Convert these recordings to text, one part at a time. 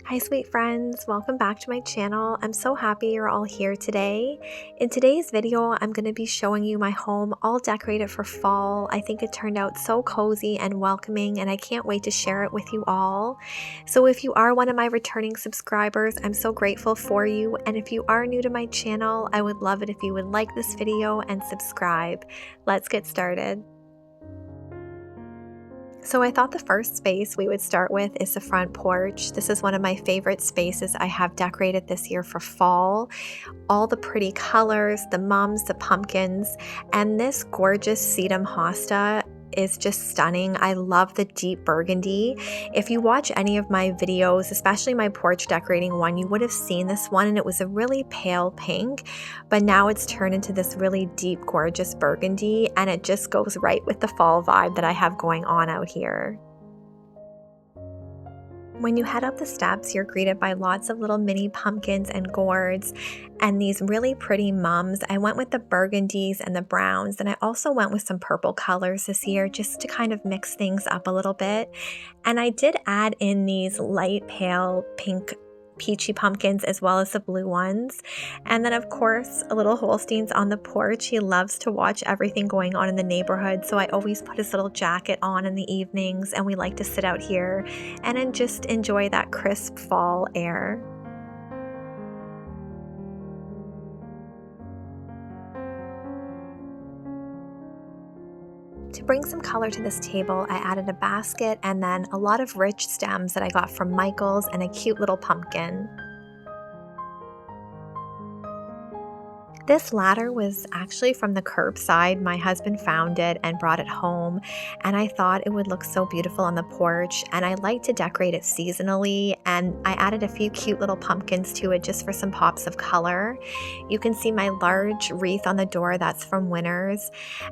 Hi sweet friends, welcome back to my channel. I'm so happy you're all here today. In today's video, I'm going to be showing you my home all decorated for fall. I think it turned out so cozy and welcoming and I can't wait to share it with you all. So if you are one of my returning subscribers, I'm so grateful for you, and if you are new to my channel, I would love it if you would like this video and subscribe. Let's get started. So I thought the first space we would start with is the front porch. This is one of my favorite spaces I have decorated this year for fall. All the pretty colors, the mums, the pumpkins, and this gorgeous sedum hosta is just stunning. I love the deep burgundy. If you watch any of my videos, especially my porch decorating one, you would have seen this one and it was a really pale pink, but now it's turned into this really deep, gorgeous burgundy, and it just goes right with the fall vibe that I have going on out here. When you head up the steps, you're greeted by lots of little mini pumpkins and gourds and these really pretty mums. I went with the burgundies and the browns, and I also went with some purple colors this year just to kind of mix things up a little bit. And I did add in these light pale pink peachy pumpkins as well as the blue ones. And then of course a little Holstein's on the porch. He loves to watch everything going on in the neighborhood, so I always put his little jacket on in the evenings and we like to sit out here and then just enjoy that crisp fall air. To bring some color to this table, I added a basket and then a lot of rich stems that I got from Michael's and a cute little pumpkin. This ladder was actually from the curbside. My husband found it and brought it home, and I thought it would look so beautiful on the porch, and I like to decorate it seasonally, and I added a few cute little pumpkins to it just for some pops of color. You can see my large wreath on the door, that's from Winners.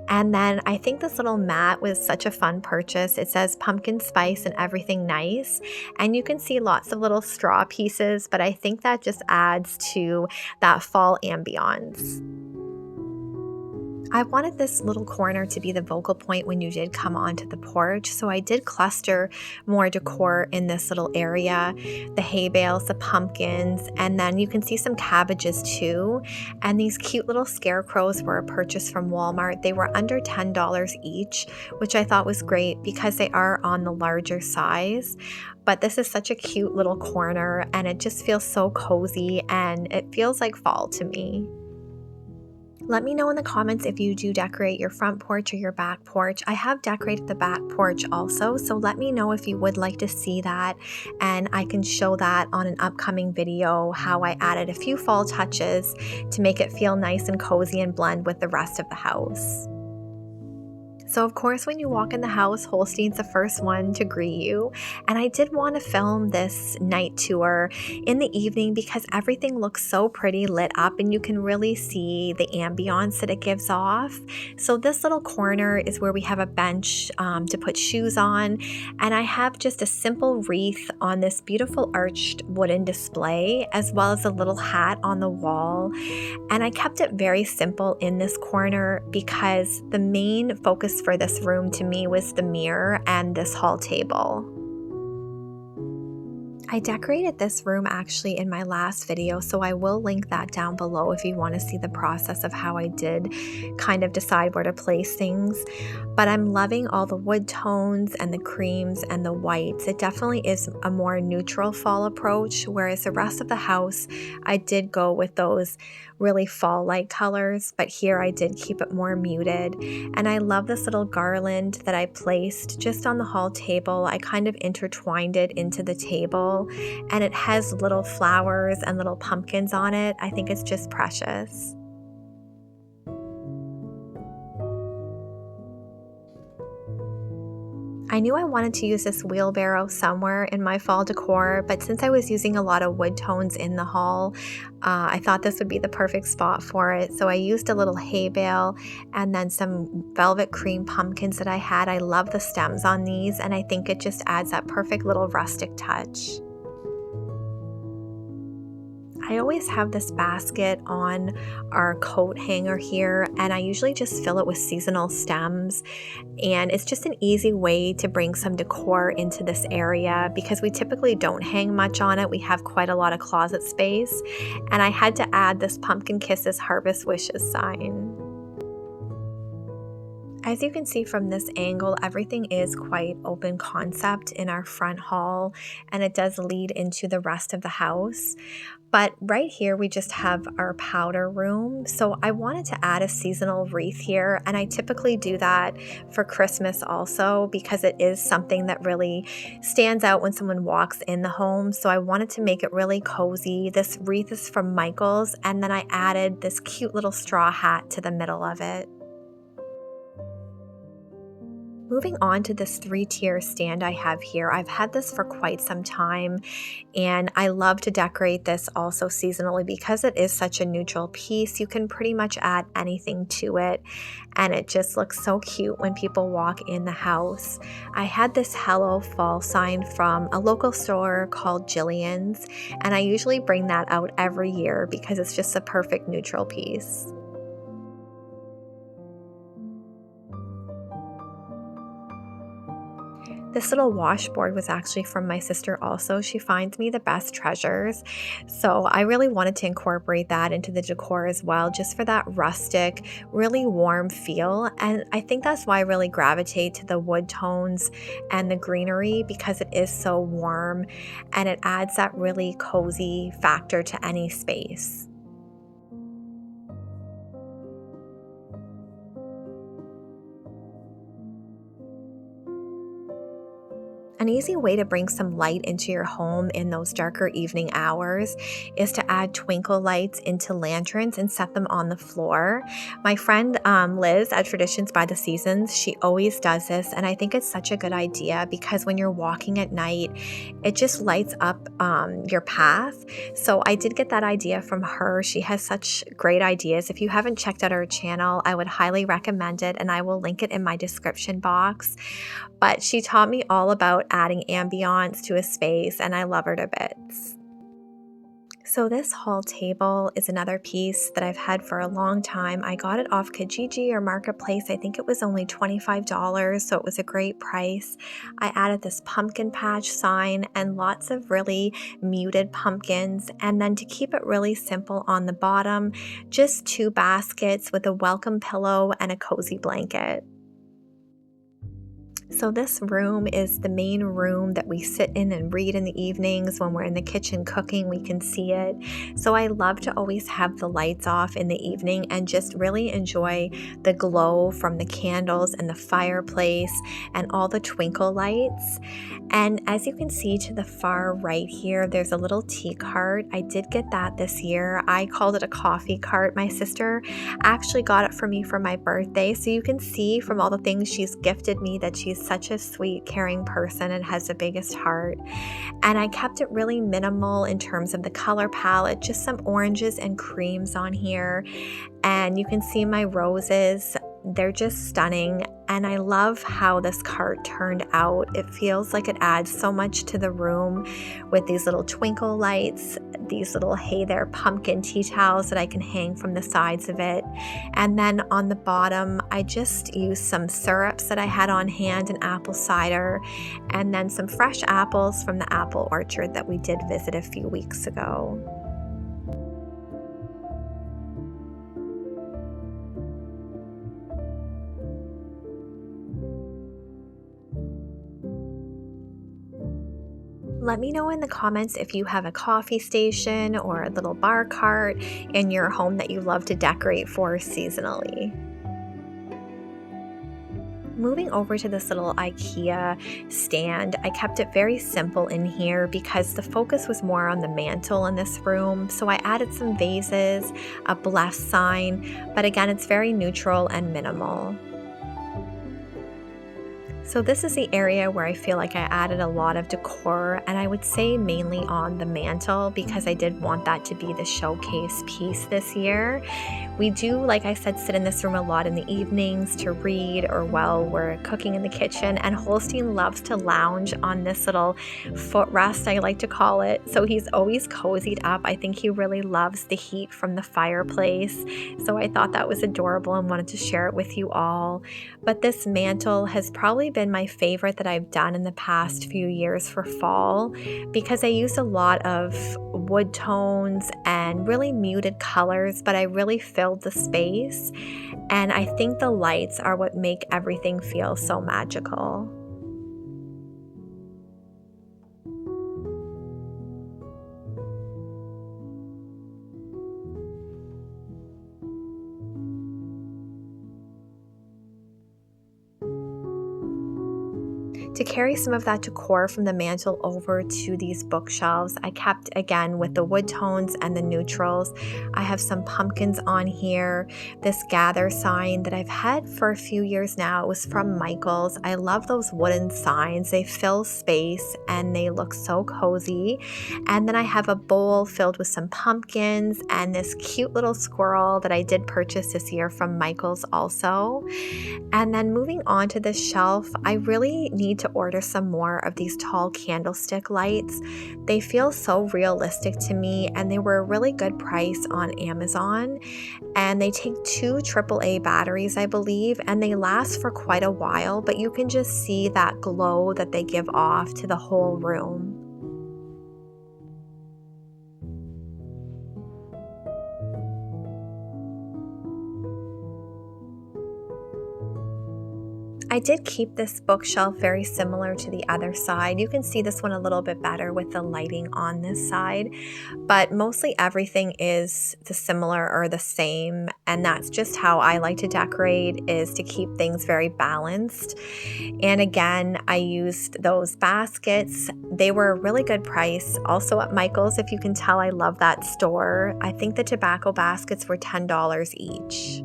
And then I think this little mat was such a fun purchase. It says pumpkin spice and everything nice, and you can see lots of little straw pieces, but I think that just adds to that fall ambiance. I wanted this little corner to be the focal point when you did come onto the porch, so I did cluster more decor in this little area. The hay bales, the pumpkins, and then you can see some cabbages too. And these cute little scarecrows were a purchase from Walmart. They were under $10 each, which I thought was great because they are on the larger size. But this is such a cute little corner and it just feels so cozy and it feels like fall to me. Let me know in the comments if you do decorate your front porch or your back porch. I have decorated the back porch also, so let me know if you would like to see that, and I can show that on an upcoming video, how I added a few fall touches to make it feel nice and cozy and blend with the rest of the house. So of course when you walk in the house, Holstein's the first one to greet you, and I did want to film this night tour in the evening because everything looks so pretty lit up and you can really see the ambiance that it gives off. So this little corner is where we have a bench to put shoes on, and I have just a simple wreath on this beautiful arched wooden display as well as a little hat on the wall, and I kept it very simple in this corner because the main focus for this room to me was the mirror and this hall table. I decorated this room actually in my last video, so I will link that down below if you want to see the process of how I did kind of decide where to place things. But I'm loving all the wood tones and the creams and the whites. It definitely is a more neutral fall approach, whereas the rest of the house I did go with those really fall-like colors, but here I did keep it more muted. And I love this little garland that I placed just on the hall table. I kind of intertwined it into the table, and it has little flowers and little pumpkins on it. I think it's just precious. I knew I wanted to use this wheelbarrow somewhere in my fall decor, but since I was using a lot of wood tones in the hall, I thought this would be the perfect spot for it. So I used a little hay bale and then some velvet cream pumpkins that I had. I love the stems on these, and I think it just adds that perfect little rustic touch. I always have this basket on our coat hanger here, and I usually just fill it with seasonal stems. And it's just an easy way to bring some decor into this area because we typically don't hang much on it. We have quite a lot of closet space. And I had to add this Pumpkin Kisses Harvest Wishes sign. As you can see from this angle, everything is quite open concept in our front hall, and it does lead into the rest of the house. But right here, we just have our powder room. So I wanted to add a seasonal wreath here, and I typically do that for Christmas also because it is something that really stands out when someone walks in the home. So I wanted to make it really cozy. This wreath is from Michael's, and then I added this cute little straw hat to the middle of it. Moving on to this 3-tier stand I have here, I've had this for quite some time, and I love to decorate this also seasonally because it is such a neutral piece. You can pretty much add anything to it, and it just looks so cute when people walk in the house. I had this Hello Fall sign from a local store called Jillian's, and I usually bring that out every year because it's just a perfect neutral piece. This little washboard was actually from my sister also. She finds me the best treasures. So I really wanted to incorporate that into the decor as well, just for that rustic, really warm feel. And I think that's why I really gravitate to the wood tones and the greenery because it is so warm and it adds that really cozy factor to any space. An easy way to bring some light into your home in those darker evening hours is to add twinkle lights into lanterns and set them on the floor. My friend Liz at Traditions by the Seasons, she always does this, and I think it's such a good idea because when you're walking at night, it just lights up your path. So I did get that idea from her. She has such great ideas. If you haven't checked out her channel, I would highly recommend it, and I will link it in my description box. But she taught me all about adding ambiance to a space, and I love her to bits. So this hall table is another piece that I've had for a long time. I got it off Kijiji or Marketplace. I think it was only $25, so it was a great price. I added this pumpkin patch sign and lots of really muted pumpkins. And then to keep it really simple on the bottom, just 2 baskets with a welcome pillow and a cozy blanket. So this room is the main room that we sit in and read in the evenings. When we're in the kitchen cooking, we can see it. So I love to always have the lights off in the evening and just really enjoy the glow from the candles and the fireplace and all the twinkle lights. And as you can see to the far right here, there's a little tea cart. I did get that this year. I called it a coffee cart. My sister actually got it for me for my birthday. So you can see from all the things she's gifted me that she's such a sweet, caring person and has the biggest heart. And I kept it really minimal in terms of the color palette, just some oranges and creams on here. And you can see my roses. They're just stunning, and I love how this cart turned out. It feels like it adds so much to the room with these little twinkle lights, these little hey there pumpkin tea towels that I can hang from the sides of it. And then on the bottom, I just used some syrups that I had on hand and apple cider, and then some fresh apples from the apple orchard that we did visit a few weeks ago. Let me know in the comments if you have a coffee station or a little bar cart in your home that you love to decorate for seasonally. Moving over to this little IKEA stand, I kept it very simple in here because the focus was more on the mantle in this room. So I added some vases, a bless sign, but again, it's very neutral and minimal. So this is the area where I feel like I added a lot of decor, and I would say mainly on the mantle because I did want that to be the showcase piece this year. We do, like I said, sit in this room a lot in the evenings to read or while we're cooking in the kitchen, and Holstein loves to lounge on this little footrest, I like to call it. So he's always cozied up. I think he really loves the heat from the fireplace. So I thought that was adorable and wanted to share it with you all. But this mantle has probably been my favorite that I've done in the past few years for fall, because I used a lot of wood tones and really muted colors, but I really filled the space. And I think the lights are what make everything feel so magical. To carry some of that decor from the mantle over to these bookshelves, I kept again with the wood tones and the neutrals. I have some pumpkins on here, this gather sign that I've had for a few years now. It was from Michael's. I love those wooden signs. They fill space and they look so cozy. And then I have a bowl filled with some pumpkins and this cute little squirrel that I did purchase this year from Michael's also. And then moving on to this shelf, I really need to order some more of these tall candlestick lights. They feel so realistic to me, and they were a really good price on Amazon. And they take 2 AAA batteries, I believe, and they last for quite a while, but you can just see that glow that they give off to the whole room. I did keep this bookshelf very similar to the other side. You can see this one a little bit better with the lighting on this side, but mostly everything is the similar or the same, and that's just how I like to decorate, is to keep things very balanced. And again, I used those baskets. They were a really good price. Also at Michael's, if you can tell, I love that store. I think the tobacco baskets were $10 each.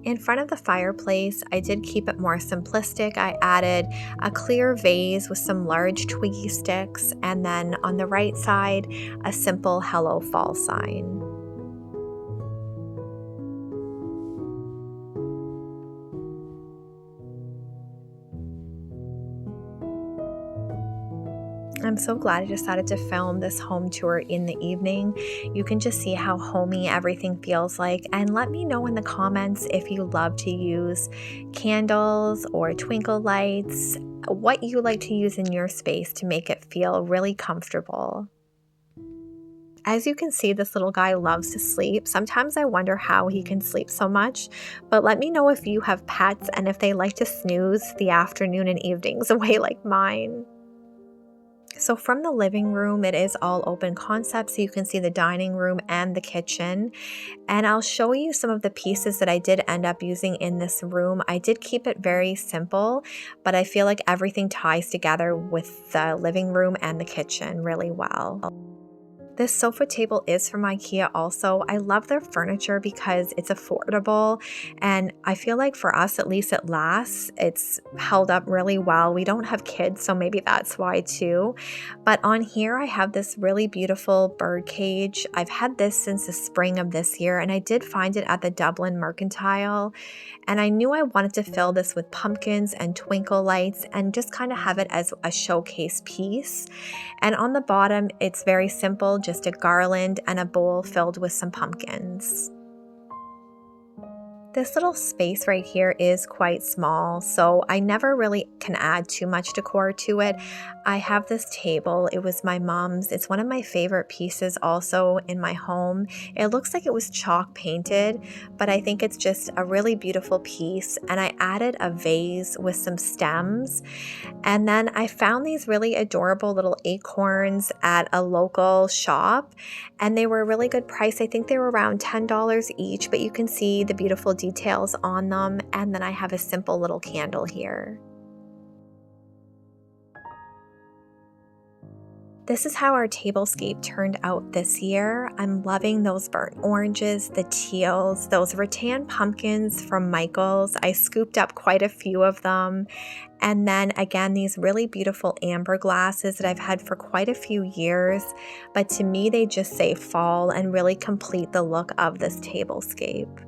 In front of the fireplace, I did keep it more simplistic. I added a clear vase with some large twiggy sticks, and then on the right side, a simple Hello Fall sign. I'm so glad I decided to film this home tour in the evening. You can just see how homey everything feels like, and let me know in the comments if you love to use candles or twinkle lights, what you like to use in your space to make it feel really comfortable. As you can see, this little guy loves to sleep. Sometimes I wonder how he can sleep so much, but let me know if you have pets and if they like to snooze the afternoon and evenings away like mine. So from the living room, it is all open concept, so you can see the dining room and the kitchen. And I'll show you some of the pieces that I did end up using in this room. I did keep it very simple, but I feel like everything ties together with the living room and the kitchen really well. This sofa table is from IKEA also. I love their furniture because it's affordable, and I feel like for us, at least it lasts. It's held up really well. We don't have kids, so maybe that's why too. But on here, I have this really beautiful bird cage. I've had this since the spring of this year, and I did find it at the Dublin Mercantile. And I knew I wanted to fill this with pumpkins and twinkle lights and just kind of have it as a showcase piece. And on the bottom, it's very simple, just a garland and a bowl filled with some pumpkins. This little space right here is quite small, so I never really can add too much decor to it. I have this table. It was my mom's. It's one of my favorite pieces also in my home. It looks like it was chalk painted, but I think it's just a really beautiful piece. And I added a vase with some stems. And then I found these really adorable little acorns at a local shop, and they were a really good price. I think they were around $10 each, but you can see the beautiful details on them. And then I have a simple little candle here. This is how our tablescape turned out this year. I'm loving those burnt oranges, the teals, those rattan pumpkins from Michael's. I scooped up quite a few of them. And then again, these really beautiful amber glasses that I've had for quite a few years. But to me, they just say fall and really complete the look of this tablescape.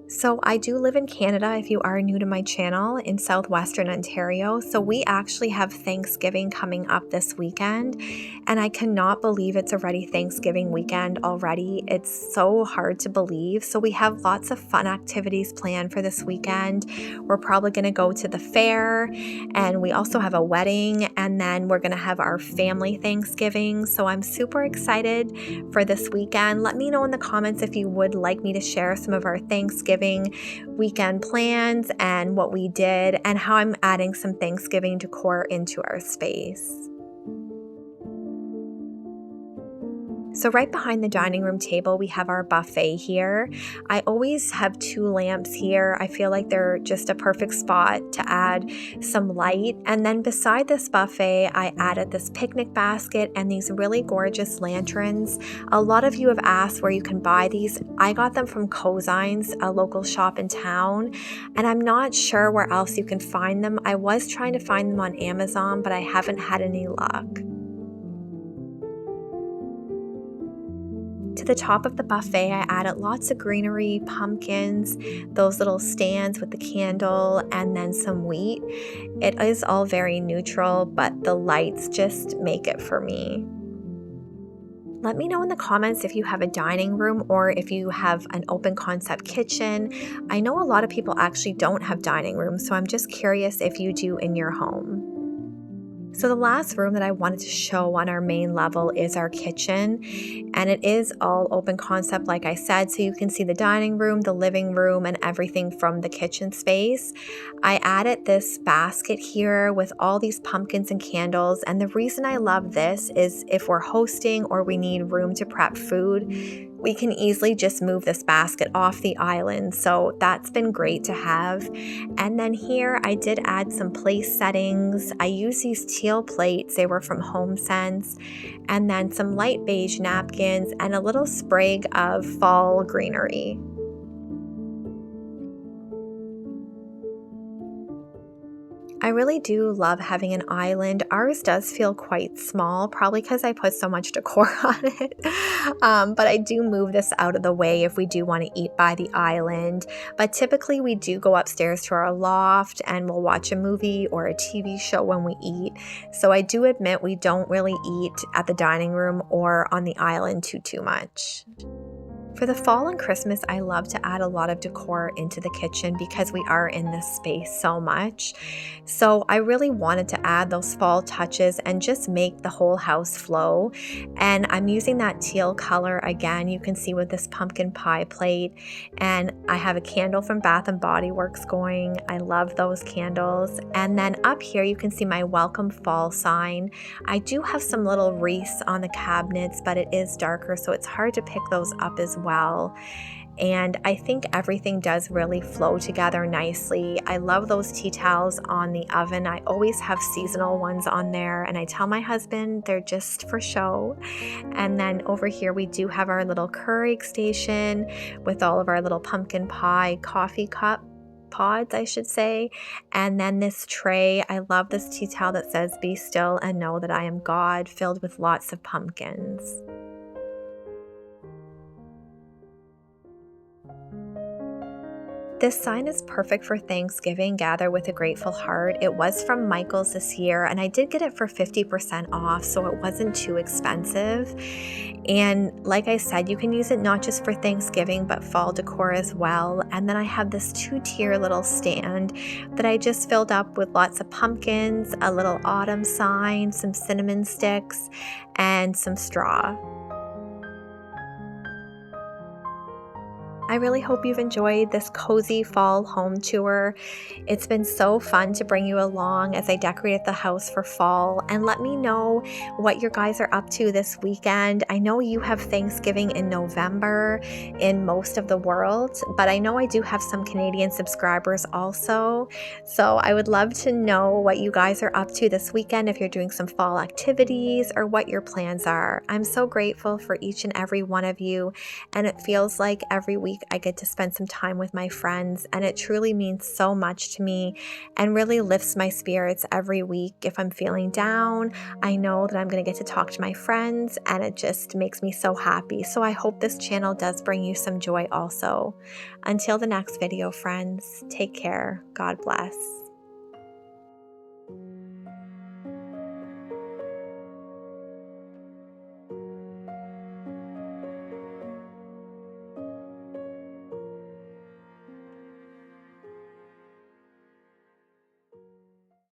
So I do live in Canada, if you are new to my channel, in southwestern Ontario. So we actually have Thanksgiving coming up this weekend, and I cannot believe it's already Thanksgiving weekend already. It's so hard to believe. So we have lots of fun activities planned for this weekend. We're probably going to go to the fair, and we also have a wedding, and then we're going to have our family Thanksgiving. So I'm super excited for this weekend. Let me know in the comments if you would like me to share some of our Thanksgiving weekend plans and what we did and how I'm adding some Thanksgiving decor into our space. So right behind the dining room table, we have our buffet here. I always have 2 lamps here. I feel like they're just a perfect spot to add some light. And then beside this buffet, I added this picnic basket and these really gorgeous lanterns. A lot of you have asked where you can buy these. I got them from Cozines, a local shop in town, and I'm not sure where else you can find them. I was trying to find them on Amazon, but I haven't had any luck. To the top of the buffet, I added lots of greenery, pumpkins, those little stands with the candle, and then some wheat. It is all very neutral, but the lights just make it for me. Let me know in the comments if you have a dining room or if you have an open concept kitchen. I know a lot of people actually don't have dining rooms, so I'm just curious if you do in your home. So the last room that I wanted to show on our main level is our kitchen, and it is all open concept like I said, so you can see the dining room, the living room, and everything from the kitchen space. I added this basket here with all these pumpkins and candles, and the reason I love this is if we're hosting or we need room to prep food, we can easily just move this basket off the island, so that's been great to have. And then here I did add some place settings. I use these teal plates, they were from HomeSense, and then some light beige napkins and a little sprig of fall greenery. I really do love having an island. Ours does feel quite small, probably because I put so much decor on it. But I do move this out of the way if we do want to eat by the island. But typically we do go upstairs to our loft and we'll watch a movie or a TV show when we eat. So I do admit we don't really eat at the dining room or on the island too much. For the fall and Christmas, I love to add a lot of decor into the kitchen because we are in this space so much. So I really wanted to add those fall touches and just make the whole house flow. And I'm using that teal color again, you can see with this pumpkin pie plate. And I have a candle from Bath & Body Works going. I love those candles. And then up here, you can see my welcome fall sign. I do have some little wreaths on the cabinets, but it is darker, so it's hard to pick those up as well. And I think everything does really flow together nicely. I love those tea towels on the oven. I always have seasonal ones on there, and I tell my husband they're just for show. And then over here we do have our little Keurig station with all of our little pumpkin pie coffee cup pods, I should say. And then this tray, I love this tea towel that says "Be still and know that I am God," filled with lots of pumpkins. This sign is perfect for Thanksgiving, Gather with a Grateful Heart. It was from Michael's this year, and I did get it for 50% off, so it wasn't too expensive. And like I said, you can use it not just for Thanksgiving, but fall decor as well. And then I have this 2-tier little stand that I just filled up with lots of pumpkins, a little autumn sign, some cinnamon sticks, and some straw. I really hope you've enjoyed this cozy fall home tour. It's been so fun to bring you along as I decorated the house for fall, and let me know what your guys are up to this weekend. I know you have Thanksgiving in November in most of the world, but I know I do have some Canadian subscribers also. So I would love to know what you guys are up to this weekend, if you're doing some fall activities or what your plans are. I'm so grateful for each and every one of you, and it feels like every week I get to spend some time with my friends, and it truly means so much to me and really lifts my spirits every week. If I'm feeling down, I know that I'm going to get to talk to my friends, and it just makes me so happy. So I hope this channel does bring you some joy also. Until the next video, friends, take care. God bless.